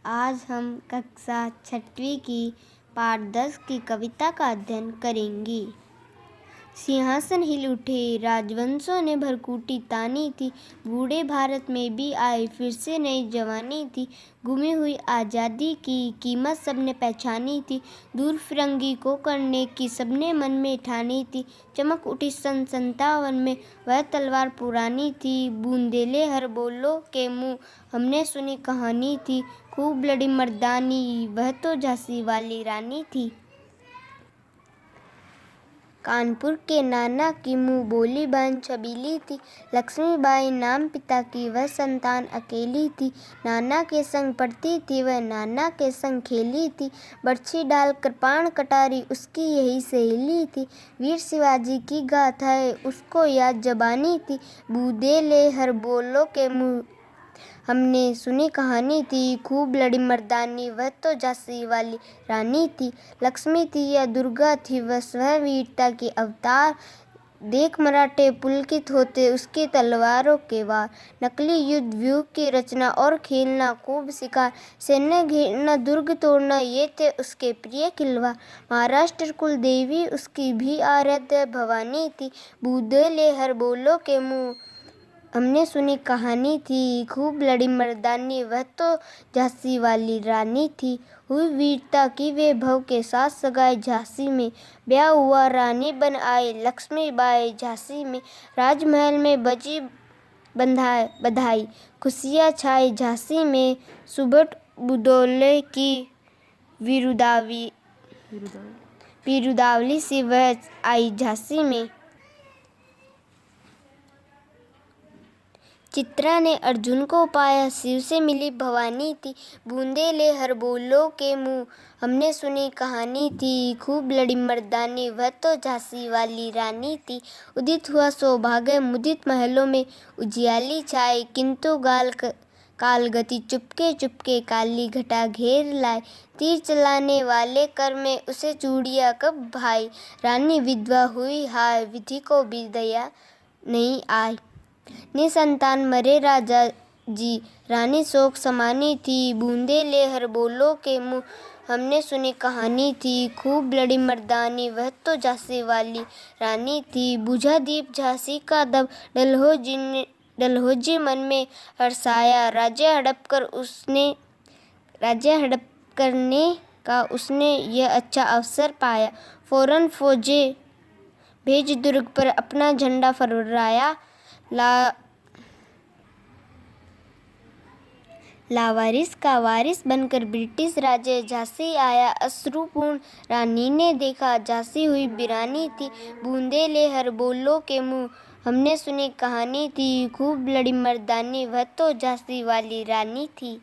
आज हम कक्षा 6वीं की पाठ 10 की कविता का अध्ययन करेंगे। सिंहासन हिल उठे, राजवंशों ने भरकूटी तानी थी। बूढ़े भारत में भी आई फिर से नई जवानी थी। गुमी हुई आज़ादी की कीमत सबने पहचानी थी। दूर फिरंगी को करने की सबने मन में ठानी थी। चमक उठी सन 57 में वह तलवार पुरानी थी। बूंदेले हर बोलो के मुँह हमने सुनी कहानी थी। खूब लड़ी मर्दानी वह तो झांसी वाली रानी थी। कानपुर के नाना की मुँह बोली बहन छबीली थी। लक्ष्मीबाई नाम पिता की वह संतान अकेली थी। नाना के संग पढ़ती थी वह, नाना के संग खेली थी। बर्छी डाल कृपाण कटारी उसकी यही सहेली थी। वीर शिवाजी की गाथाएं उसको याद जबानी थी। बूंदेले हर बोलो के मुँह हमने सुनी कहानी थी। खूब लड़ी मर्दानी वह तो झांसी वाली रानी थी। लक्ष्मी थी या दुर्गा थी वह स्वयं वीरता की अवतार। देख मराठे पुलकित होते उसकी तलवारों के वार। नकली युद्ध व्यूह की रचना और खेलना खूब शिकार। सैन्य घेरना दुर्ग तोड़ना ये थे उसके प्रिय खिलवाड़। महाराष्ट्र कुल देवी उसकी भी आराध्य भवानी थी। बूंदेले हर बोलो के मुँह हमने सुनी कहानी थी। खूब लड़ी मर्दानी वह तो झांसी वाली रानी थी। हुई वीरता की वैभव के साथ सगाई झांसी में। ब्याह हुआ रानी बन आई लक्ष्मीबाई झांसी में। राजमहल में बजी बधाई खुशियाँ छाई झांसी में। सुबह बुदौले की बिरुदावली सी वह आई झांसी में। चित्रा ने अर्जुन को पाया शिव से मिली भवानी थी। बूंदेले हर बोलो के मुँह हमने सुनी कहानी थी। खूब लड़ी मर्दानी वह तो झांसी वाली रानी थी। उदित हुआ सौभाग्य मुदित महलों में उजियाली छाई। किंतु काल गति चुपके चुपके काली घटा घेर लाए। तीर चलाने वाले कर में उसे चूड़िया कब भाई। रानी विधवा हुई हाय विधि को भी दया नहीं आई। निसंतान मरे राजा जी रानी शोक समानी थी। बूंदेले हर बोलो के मुँह हमने सुनी कहानी थी। खूब लड़ी मर्दानी वह तो झांसी वाली रानी थी। बुझा दीप झांसी का दब डलहौजी मन में हर्षाया। राज्य हड़प करने का उसने यह अच्छा अवसर पाया। फौरन फौजें भेज दुर्ग पर अपना झंडा फहराया। लावारिस का वारिस बनकर ब्रिटिश राज्य झांसी आया। अश्रुपूर्ण रानी ने देखा झांसी हुई वीरानी थी। बूंदेले हर बोलो के मुँह हमने सुनी कहानी थी। खूब लड़ी मर्दानी वह तो झांसी वाली रानी थी।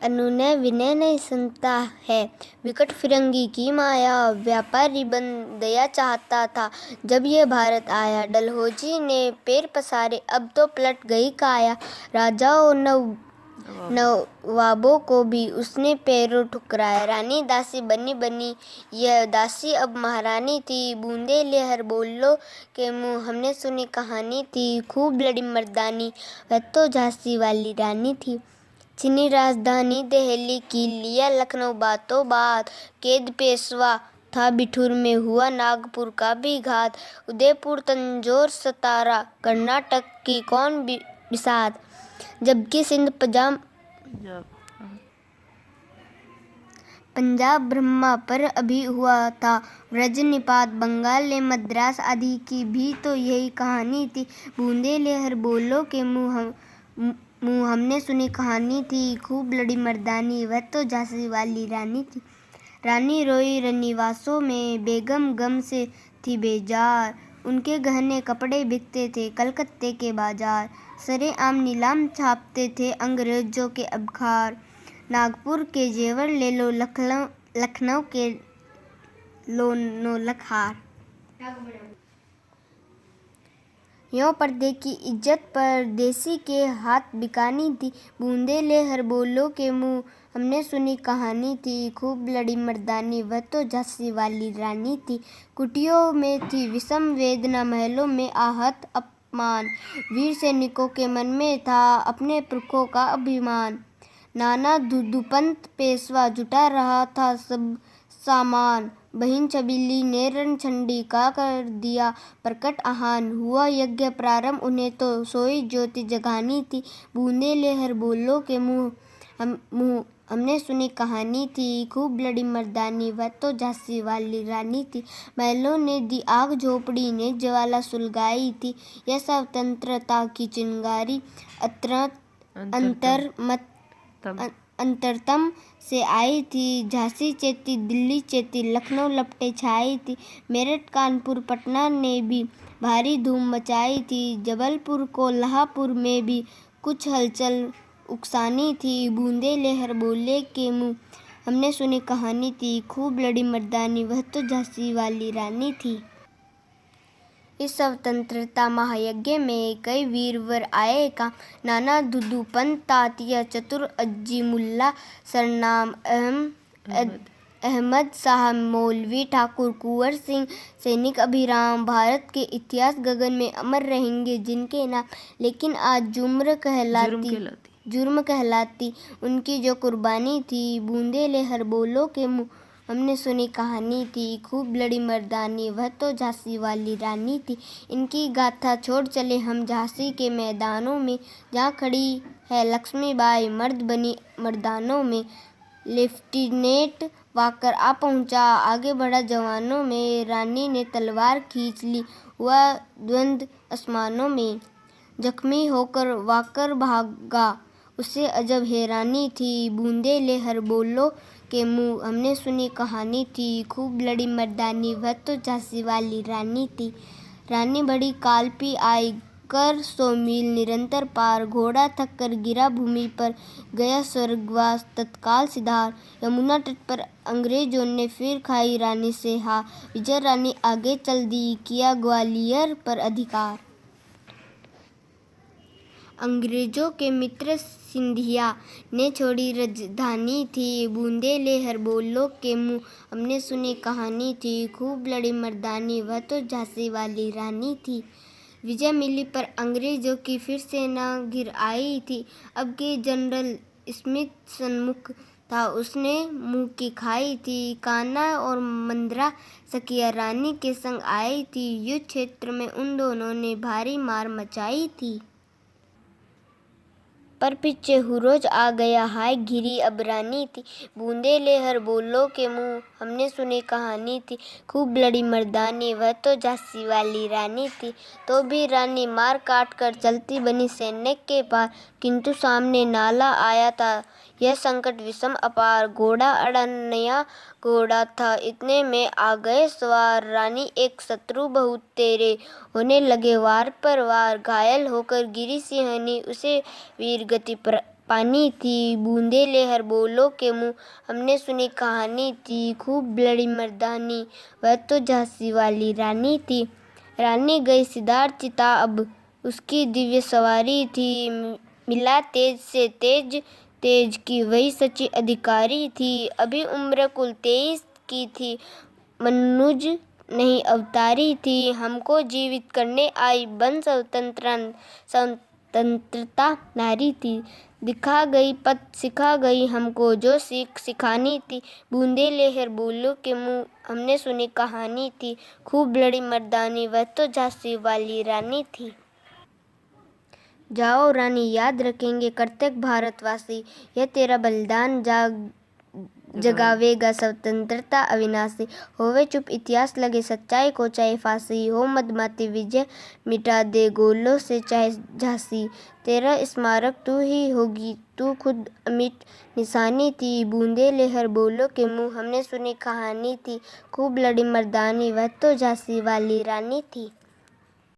अनुनय विनय नहीं सुनता है विकट फिरंगी की माया। व्यापारी बन दया चाहता था जब यह भारत आया। डलहौजी ने पैर पसारे अब तो पलट गई काया। राजाओं नवाबों को भी उसने पैरों ठुकराया। रानी दासी बनी यह दासी अब महारानी थी। बूंदेले हर बोलो के मुँह हमने सुनी कहानी थी। खूब लड़ी मर्दानी वह तो झांसी वाली रानी थी। चीनी राजधानी दिल्ली की लिया लखनऊ बातों बात। कैद पेशवा था बिठूर में हुआ नागपुर का भी घात। उदयपुर तंजौर सतारा कर्नाटक की कौन बिसात। जबकि सिंध पंजाब ब्रह्मा पर अभी हुआ था व्रज निपात। बंगाल ने मद्रास आदि की भी तो यही कहानी थी। बूंदेले हर बोलो के मुँह हमने सुनी कहानी थी। खूब लड़ी मर्दानी वह तो झांसी वाली रानी थी। रानी रोई रनिवासों में बेगम गम से थी बेजार। उनके गहने कपड़े बिकते थे कलकत्ते के बाजार। सरेआम नीलाम छापते थे अंग्रेजों के अबखार। नागपुर के जेवर ले लो लखनऊ के लो नौलख हार। यों पर्दे की इज्जत परदेसी के हाथ बिकानी थी। बूंदेले हर बोलो के मुँह हमने सुनी कहानी थी। खूब लड़ी मर्दानी वह तो झांसी वाली रानी थी। कुटियों में थी विषम वेदना महलों में आहत अपमान। वीर सैनिकों के मन में था अपने पुरखों का अभिमान। नाना दुदुपंत पेशवा जुटा रहा था सब सामान। बहन छबीली ने रणछंडी का कर दिया प्रकट आह्वान। हुआ यज्ञ प्रारंभ उन्हें तो सोई ज्योति जगानी थी। बूंदे लहर बोलो के मुँह हमने सुनी कहानी थी। खूब लड़ी मर्दानी वह तो झांसी वाली रानी थी। महलों ने दी आग झोपड़ी ने ज्वाला सुलगाई थी। यह स्वतंत्रता की चिंगारी अंतरतम से आई थी। झांसी चेती दिल्ली चेती लखनऊ लपटे छाई थी। मेरठ कानपुर पटना ने भी भारी धूम मचाई थी। जबलपुर कोल्हापुर में भी कुछ हलचल उकसानी थी। बूंदे लहर बोले के मुँह हमने सुनी कहानी थी। खूब लड़ी मर्दानी वह तो झांसी वाली रानी थी। इस स्वतंत्रता महायज्ञ में कई वीरवर आए काम। नाना दुदुपंत तात्या चतुर अज्जी मुल्ला सरनाम अहमद शाह मौलवी ठाकुर कुंवर सिंह सैनिक अभिराम। भारत के इतिहास गगन में अमर रहेंगे जिनके नाम। लेकिन आज जुर्म कहलाती उनकी जो कुर्बानी थी। बूंदे लहर बोलो के मुँह हमने सुनी कहानी थी। खूब लड़ी मर्दानी वह तो झांसी वाली रानी थी। इनकी गाथा छोड़ चले हम झांसी के मैदानों में। जहाँ खड़ी है लक्ष्मीबाई मर्द बनी मर्दानों में। लेफ्टिनेंट वाकर आ पहुँचा आगे बढ़ा जवानों में। रानी ने तलवार खींच ली हुआ द्वंद्व आसमानों में। जख्मी होकर वाकर भागा उसे अजब हैरानी थी। बूंदे लहर बोलो के मुँह हमने सुनी कहानी थी। खूब लड़ी मर्दानी वह तो झांसी वाली रानी थी। रानी बड़ी कालपी आई कर 100 मील निरंतर पार। घोड़ा थक कर गिरा भूमि पर गया स्वर्गवास तत्काल सिधार। यमुना तट पर अंग्रेजों ने फिर खाई रानी से हार। विजय रानी आगे चल दी किया ग्वालियर पर अधिकार। अंग्रेजों के मित्र सिंधिया ने छोड़ी राजधानी थी। बूंदे लहर बोलो के मुँह हमने सुनी कहानी थी। खूब लड़ी मर्दानी वह तो झांसी वाली रानी थी। विजय मिली पर अंग्रेजों की फिर सेना घिर आई थी। अब के जनरल स्मिथ सन्मुख था उसने मुँह की खाई थी। कान्हा और मंदरा सखिया रानी के संग आई थी। युद्ध क्षेत्र में उन दोनों ने भारी मार मचाई थी। पर पीछे हुरोज आ गया हाय घिरी अब रानी थी। बूंदे लहर बोलो के मुँह हमने सुनी कहानी थी। खूब लड़ी मर्दानी वह तो झांसी वाली रानी थी। तो भी रानी मार काट कर चलती बनी सैनिक के पार। किंतु सामने नाला आया था यह संकट विषम अपार। घोड़ा अड़ा नया घोड़ा था इतने में आ गए सवार। रानी एक शत्रु बहुत तेरे होने लगे वार पर वार। घायल होकर गिरी सिंहनी उसे वीर गति पानी थी। बूंदे लहर बोलो के मुँह हमने सुनी कहानी थी। खूब लड़ी मर्दानी वह तो झांसी वाली रानी थी। रानी गई सिधार चिता अब उसकी दिव्य सवारी थी। मिला तेज से तेज की वही सच्ची अधिकारी थी। अभी उम्र कुल 23 की थी मनुज नहीं अवतारी थी। हमको जीवित करने आई बन स्वतंत्रता नारी थी। दिखा गई पथ सिखा गई हमको जो सीख सिखानी थी। बूंदे लहर बोलो के मुँह हमने सुनी कहानी थी। खूब लड़ी मर्दानी वह तो झांसी वाली रानी थी। जाओ रानी याद रखेंगे प्रत्येक भारतवासी। यह तेरा बलिदान जगावेगा स्वतंत्रता अविनाशी। होवे चुप इतिहास लगे सच्चाई को चाहे फांसी। हो मदमाती विजय मिटा दे गोलों से चाहे झांसी। तेरा स्मारक तू ही होगी तू खुद अमिट निशानी थी। बूंदे लहर बोलो के मुँह हमने सुनी कहानी थी। खूब लड़ी मर्दानी वह तो झांसी वाली रानी थी।